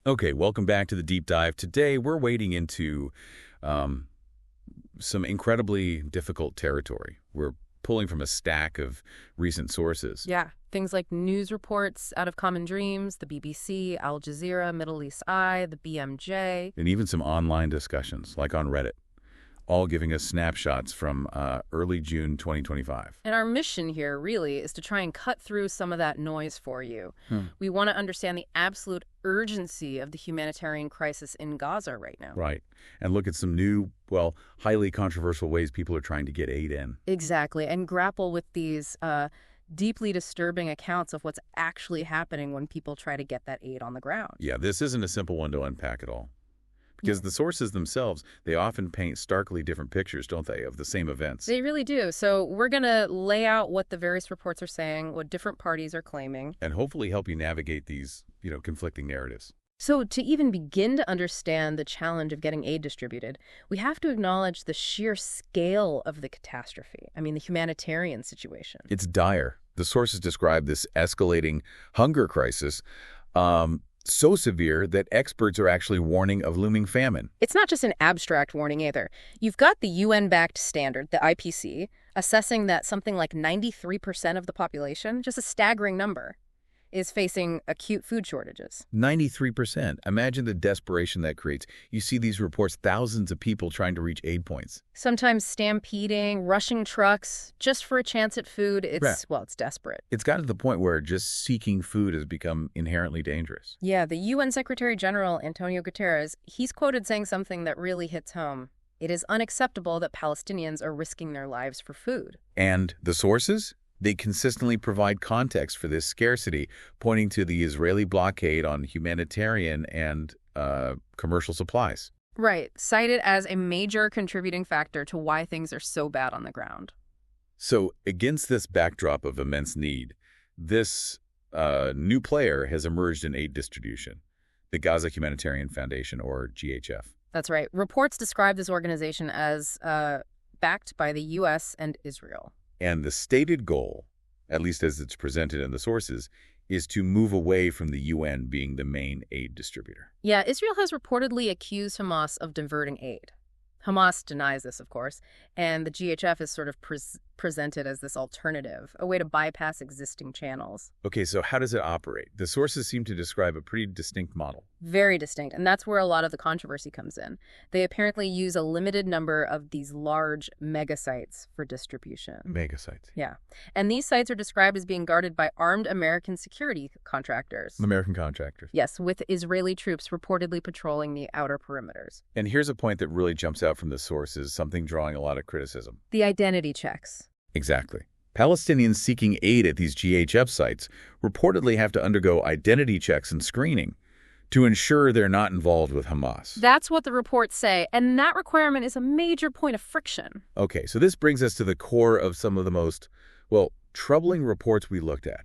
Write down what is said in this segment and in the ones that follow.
Okay, welcome back to the Deep Dive. Today, we're wading into um, some incredibly difficult territory. We're pulling from a stack of recent sources. Yeah, things like news reports out of Common Dreams, the BBC, Al Jazeera, Middle East Eye, the BMJ. And even some online discussions, like on Reddit, all giving us snapshots from early June 2025. And our mission here really is to try and cut through some of that noise for you. We want to understand the absolute urgency of the humanitarian crisis in Gaza right now. Right. And look at some new, well, highly controversial ways people are trying to get aid in. Exactly, and grapple with these deeply disturbing accounts of what's actually happening when people try to get that aid on the ground. Yeah, this isn't a simple one to unpack at all. Because the sources themselves, they often paint starkly different pictures, don't they, of the same events? They really do. So we're going to lay out what the various reports are saying, what different parties are claiming. And hopefully help you navigate these, conflicting narratives. So to even begin to understand the challenge of getting aid distributed, we have to acknowledge the sheer scale of the catastrophe. I mean, the humanitarian situation. It's dire. The sources describe this escalating hunger crisis so severe that experts are actually warning of looming famine. It's not just an abstract warning either. You've got the UN-backed standard, the IPC, assessing that something like 93% of the population, just a staggering number, is facing acute food shortages. 93%. Imagine the desperation that creates. You see these reports, thousands of people trying to reach aid points. Sometimes stampeding, rushing trucks, just for a chance at food. It's desperate. It's gotten to the point where just seeking food has become inherently dangerous. Yeah, the UN Secretary General, Antonio Guterres, he's quoted saying something that really hits home. It is unacceptable that Palestinians are risking their lives for food. And the sources? They consistently provide context for this scarcity, pointing to the Israeli blockade on humanitarian and commercial supplies. Right, cited as a major contributing factor to why things are so bad on the ground. So against this backdrop of immense need, this new player has emerged in aid distribution, the Gaza Humanitarian Foundation, or GHF. That's right. Reports describe this organization as backed by the U.S. and Israel. And the stated goal, at least as it's presented in the sources, is to move away from the UN being the main aid distributor. Yeah, Israel has reportedly accused Hamas of diverting aid. Hamas denies this, of course, and the GHF is sort of presented as this alternative, a way to bypass existing channels. Okay, so how does it operate? The sources seem to describe a pretty distinct model. Very distinct, and that's where a lot of the controversy comes in. They apparently use a limited number of these large mega sites for distribution. Mega sites. Yeah, and these sites are described as being guarded by armed American security contractors. American contractors. Yes, with Israeli troops reportedly patrolling the outer perimeters. And here's a point that really jumps out from the sources, something drawing a lot of criticism. The identity checks. Exactly. Palestinians seeking aid at these GHF sites reportedly have to undergo identity checks and screening to ensure they're not involved with Hamas. That's what the reports say, and that requirement is a major point of friction. Okay, so this brings us to the core of some of the most, troubling reports we looked at.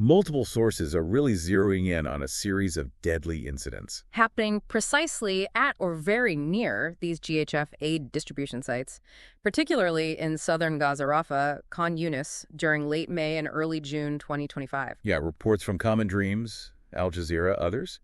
Multiple sources are really zeroing in on a series of deadly incidents happening precisely at or very near these GHF aid distribution sites, particularly in southern Gaza Rafah, Khan Yunis, during late May and early June 2025. Yeah, reports from Common Dreams, Al Jazeera, others.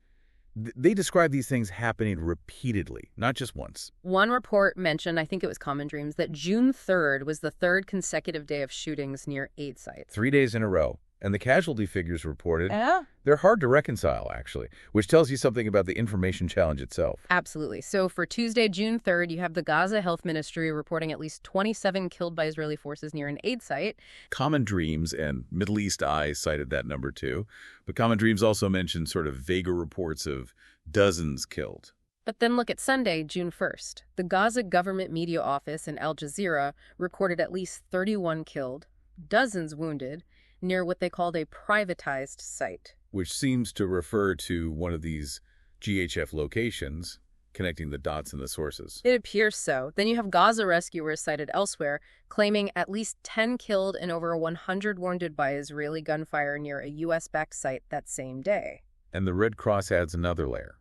They describe these things happening repeatedly, not just once. One report mentioned, I think it was Common Dreams, that June 3rd was the third consecutive day of shootings near aid sites. 3 days in a row. And the casualty figures reported, Yeah. They're hard to reconcile, actually, which tells you something about the information challenge itself. Absolutely. So for Tuesday, June 3rd, you have the Gaza Health Ministry reporting at least 27 killed by Israeli forces near an aid site. Common Dreams and Middle East Eye cited that number too. But Common Dreams also mentioned sort of vaguer reports of dozens killed. But then look at Sunday, June 1st. The Gaza Government Media Office and Al Jazeera recorded at least 31 killed, dozens wounded, near what they called a privatized site. Which seems to refer to one of these GHF locations, connecting the dots in the sources. It appears so. Then you have Gaza rescuers cited elsewhere, claiming at least 10 killed and over 100 wounded by Israeli gunfire near a U.S.-backed site that same day. And the Red Cross adds another layer,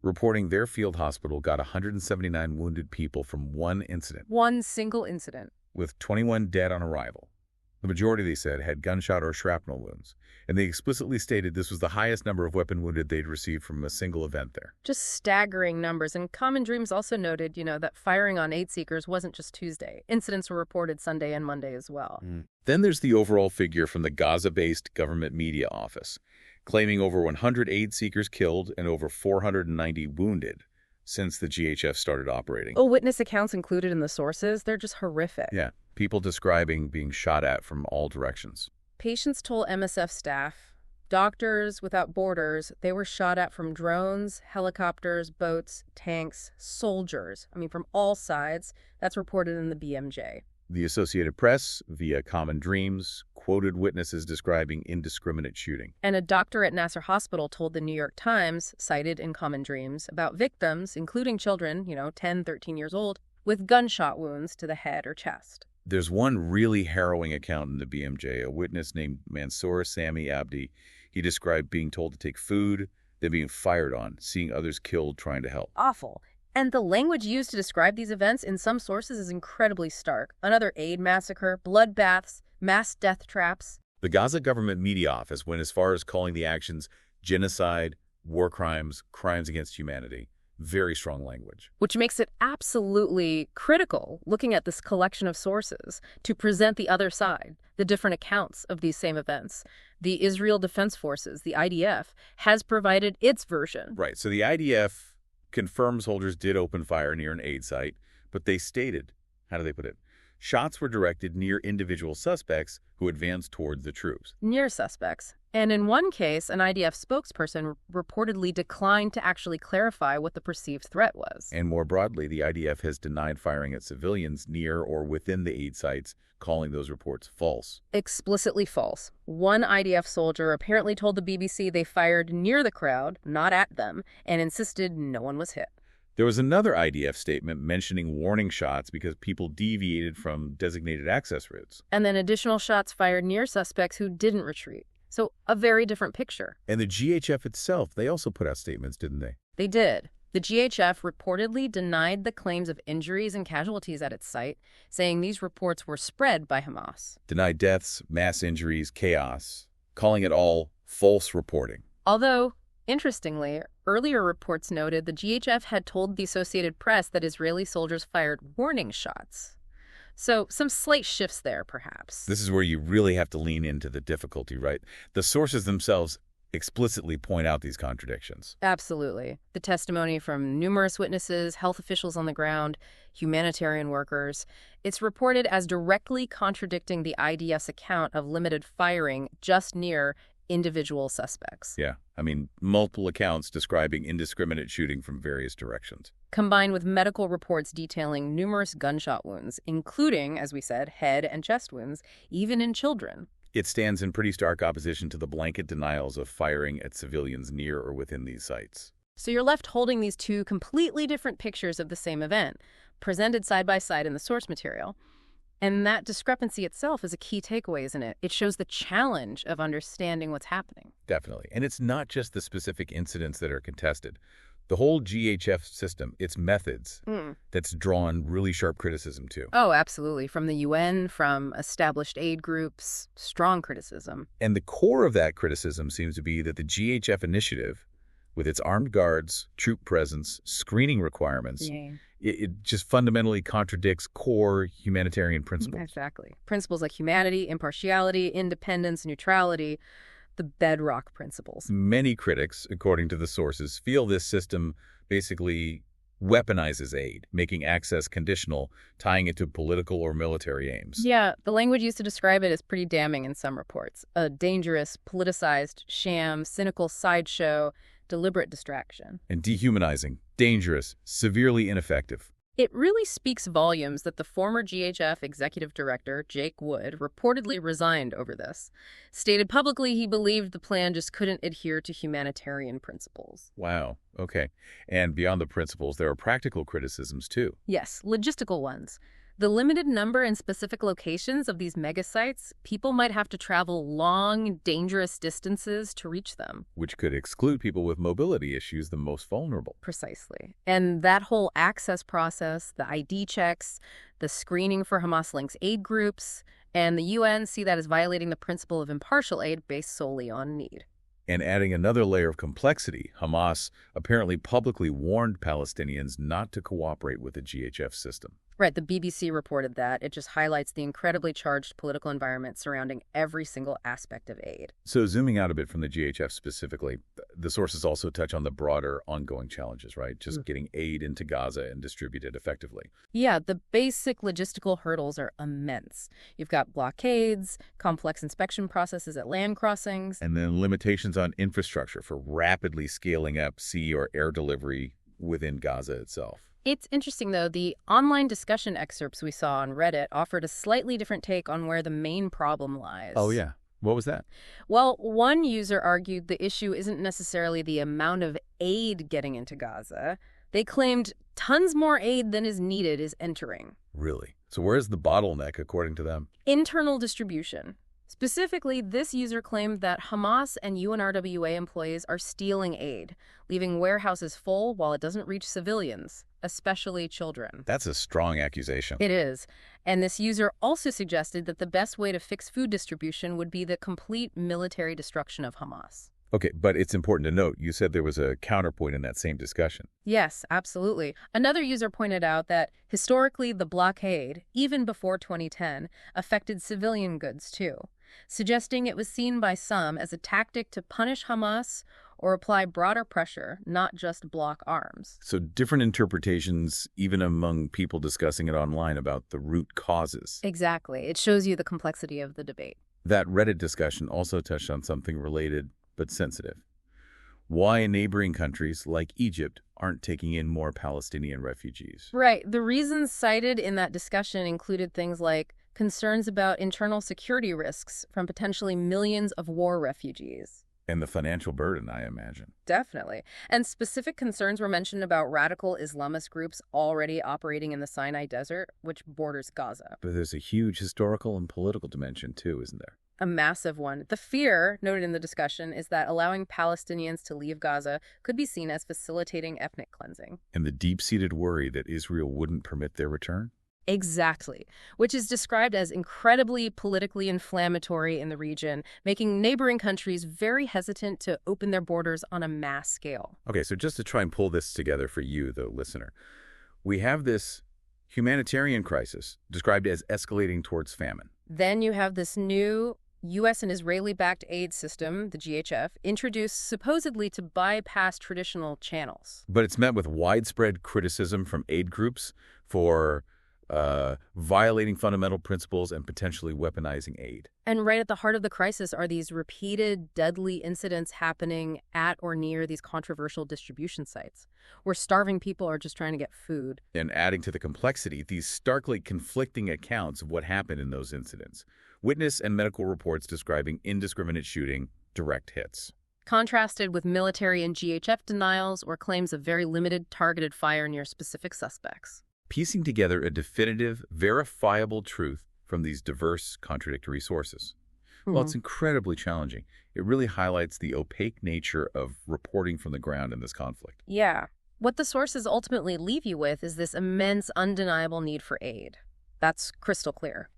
reporting their field hospital got 179 wounded people from one incident. One single incident. With 21 dead on arrival. The majority, they said, had gunshot or shrapnel wounds, and they explicitly stated this was the highest number of weapon wounded they'd received from a single event there. Just staggering numbers. And Common Dreams also noted, that firing on aid seekers wasn't just Tuesday. Incidents were reported Sunday and Monday as well. Then there's the overall figure from the Gaza-based government media office, claiming over 100 aid seekers killed and over 490 wounded since the GHF started operating. Oh, witness accounts included in the sources, they're just horrific. Yeah, people describing being shot at from all directions. Patients told MSF staff, Doctors Without Borders, they were shot at from drones, helicopters, boats, tanks, soldiers. From all sides. That's reported in the BMJ. The Associated Press, via Common Dreams, quoted witnesses describing indiscriminate shooting. And a doctor at Nasser Hospital told the New York Times, cited in Common Dreams, about victims, including children, 10, 13 years old, with gunshot wounds to the head or chest. There's one really harrowing account in the BMJ, a witness named Mansour Sami Abdi. He described being told to take food, then being fired on, seeing others killed trying to help. Awful. And the language used to describe these events in some sources is incredibly stark. Another aid massacre, bloodbaths, mass death traps. The Gaza government media office went as far as calling the actions genocide, war crimes, crimes against humanity. Very strong language. Which makes it absolutely critical, looking at this collection of sources, to present the other side, the different accounts of these same events. The Israel Defense Forces, the IDF, has provided its version. Right, so the IDF confirmed soldiers did open fire near an aid site, but they stated, how do they put it? Shots were directed near individual suspects who advanced toward the troops. Near suspects. And in one case, an IDF spokesperson reportedly declined to actually clarify what the perceived threat was. And more broadly, the IDF has denied firing at civilians near or within the aid sites, calling those reports false. Explicitly false. One IDF soldier apparently told the BBC they fired near the crowd, not at them, and insisted no one was hit. There was another IDF statement mentioning warning shots because people deviated from designated access routes. And then additional shots fired near suspects who didn't retreat. So a very different picture. And the GHF itself, they also put out statements, didn't they? They did. The GHF reportedly denied the claims of injuries and casualties at its site, saying these reports were spread by Hamas. Denied deaths, mass injuries, chaos, calling it all false reporting. Although, interestingly, earlier reports noted the GHF had told the Associated Press that Israeli soldiers fired warning shots. So some slight shifts there, perhaps. This is where you really have to lean into the difficulty, right? The sources themselves explicitly point out these contradictions. Absolutely. The testimony from numerous witnesses, health officials on the ground, humanitarian workers, it's reported as directly contradicting the IDF's account of limited firing just near individual suspects. Yeah, multiple accounts describing indiscriminate shooting from various directions. Combined with medical reports detailing numerous gunshot wounds, including, as we said, head and chest wounds, even in children. It stands in pretty stark opposition to the blanket denials of firing at civilians near or within these sites. So you're left holding these two completely different pictures of the same event, presented side by side in the source material. And that discrepancy itself is a key takeaway, isn't it? It shows the challenge of understanding what's happening. Definitely. And it's not just the specific incidents that are contested. The whole GHF system, its methods, that's drawn really sharp criticism too. Oh, absolutely. From the UN, from established aid groups, strong criticism. And the core of that criticism seems to be that the GHF initiative, with its armed guards, troop presence, screening requirements, it just fundamentally contradicts core humanitarian principles. Exactly. Principles like humanity, impartiality, independence, neutrality, the bedrock principles. Many critics, according to the sources, feel this system basically weaponizes aid, making access conditional, tying it to political or military aims. Yeah, the language used to describe it is pretty damning in some reports. A dangerous, politicized, sham, cynical sideshow, deliberate distraction. And dehumanizing, dangerous, severely ineffective. It really speaks volumes that the former GHF executive director, Jake Wood, reportedly resigned over this. Stated publicly he believed the plan just couldn't adhere to humanitarian principles. Wow. Okay. And beyond the principles, there are practical criticisms too. Yes, logistical ones. The limited number and specific locations of these mega sites, people might have to travel long, dangerous distances to reach them. Which could exclude people with mobility issues, the most vulnerable. Precisely. And that whole access process, the ID checks, the screening for Hamas links aid groups, And the UN see that as violating the principle of impartial aid based solely on need. And adding another layer of complexity, Hamas apparently publicly warned Palestinians not to cooperate with the GHF system. Right, the BBC reported that. It just highlights the incredibly charged political environment surrounding every single aspect of aid. So zooming out a bit from the GHF specifically, the sources also touch on the broader ongoing challenges, right? Just getting aid into Gaza and distributed effectively. Yeah, the basic logistical hurdles are immense. You've got blockades, complex inspection processes at land crossings. And then limitations on infrastructure for rapidly scaling up sea or air delivery within Gaza itself. It's interesting, though, the online discussion excerpts we saw on Reddit offered a slightly different take on where the main problem lies. Oh, yeah. What was that? Well, one user argued the issue isn't necessarily the amount of aid getting into Gaza. They claimed tons more aid than is needed is entering. Really? So where's the bottleneck, according to them? Internal distribution. Specifically, this user claimed that Hamas and UNRWA employees are stealing aid, leaving warehouses full while it doesn't reach civilians, especially children. That's a strong accusation. It is. And this user also suggested that the best way to fix food distribution would be the complete military destruction of Hamas. Okay, but it's important to note, you said there was a counterpoint in that same discussion. Yes, absolutely. Another user pointed out that historically the blockade, even before 2010, affected civilian goods too, suggesting it was seen by some as a tactic to punish Hamas or apply broader pressure, not just block arms. So different interpretations, even among people discussing it online, about the root causes. Exactly. It shows you the complexity of the debate. That Reddit discussion also touched on something related but sensitive. Why neighboring countries like Egypt aren't taking in more Palestinian refugees. Right. The reasons cited in that discussion included things like concerns about internal security risks from potentially millions of war refugees. And the financial burden, I imagine. Definitely. And specific concerns were mentioned about radical Islamist groups already operating in the Sinai Desert, which borders Gaza. But there's a huge historical and political dimension too, isn't there? A massive one. The fear, noted in the discussion, is that allowing Palestinians to leave Gaza could be seen as facilitating ethnic cleansing. And the deep-seated worry that Israel wouldn't permit their return? Exactly, which is described as incredibly politically inflammatory in the region, making neighboring countries very hesitant to open their borders on a mass scale. Okay, so just to try and pull this together for you, the listener, we have this humanitarian crisis described as escalating towards famine. Then you have this new U.S. and Israeli-backed aid system, the GHF, introduced supposedly to bypass traditional channels. But it's met with widespread criticism from aid groups for violating fundamental principles and potentially weaponizing aid. And right at the heart of the crisis are these repeated deadly incidents happening at or near these controversial distribution sites, where starving people are just trying to get food. And adding to the complexity, these starkly conflicting accounts of what happened in those incidents. Witness and medical reports describing indiscriminate shooting, direct hits. Contrasted with military and GHF denials or claims of very limited targeted fire near specific suspects. Piecing together a definitive, verifiable truth from these diverse, contradictory sources. Well, it's incredibly challenging. It really highlights the opaque nature of reporting from the ground in this conflict. Yeah. What the sources ultimately leave you with is this immense, undeniable need for aid. That's crystal clear.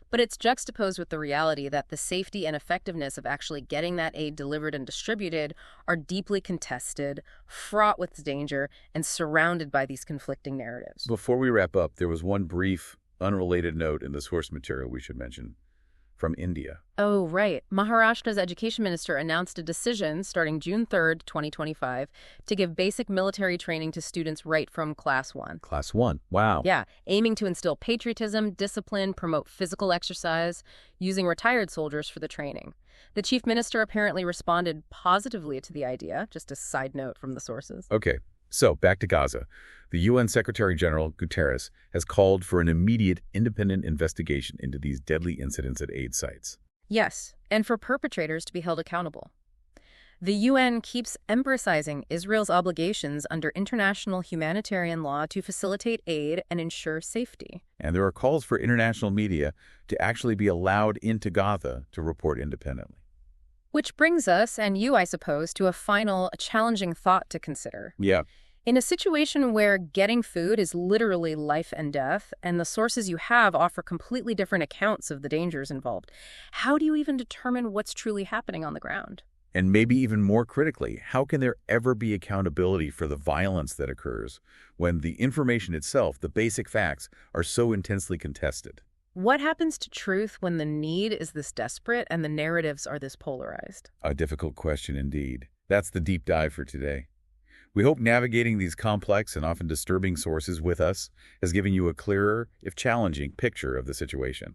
But it's juxtaposed with the reality that the safety and effectiveness of actually getting that aid delivered and distributed are deeply contested, fraught with danger, and surrounded by these conflicting narratives. Before we wrap up, there was one brief, unrelated note in the source material we should mention. From India. Oh, right. Maharashtra's education minister announced a decision starting June 3rd, 2025, to give basic military training to students right from Class 1. Class 1. Wow. Yeah, aiming to instill patriotism, discipline, promote physical exercise, using retired soldiers for the training. The chief minister apparently responded positively to the idea, just a side note from the sources. Okay. So, back to Gaza. The UN Secretary General Guterres has called for an immediate, independent investigation into these deadly incidents at aid sites. Yes, and for perpetrators to be held accountable. The UN keeps emphasizing Israel's obligations under international humanitarian law to facilitate aid and ensure safety. And there are calls for international media to actually be allowed into Gaza to report independently. Which brings us, and you, I suppose, to a final, challenging thought to consider. Yeah. In a situation where getting food is literally life and death, and the sources you have offer completely different accounts of the dangers involved, how do you even determine what's truly happening on the ground? And maybe even more critically, how can there ever be accountability for the violence that occurs when the information itself, the basic facts, are so intensely contested? What happens to truth when the need is this desperate and the narratives are this polarized? A difficult question indeed. That's the deep dive for today. We hope navigating these complex and often disturbing sources with us has given you a clearer, if challenging, picture of the situation.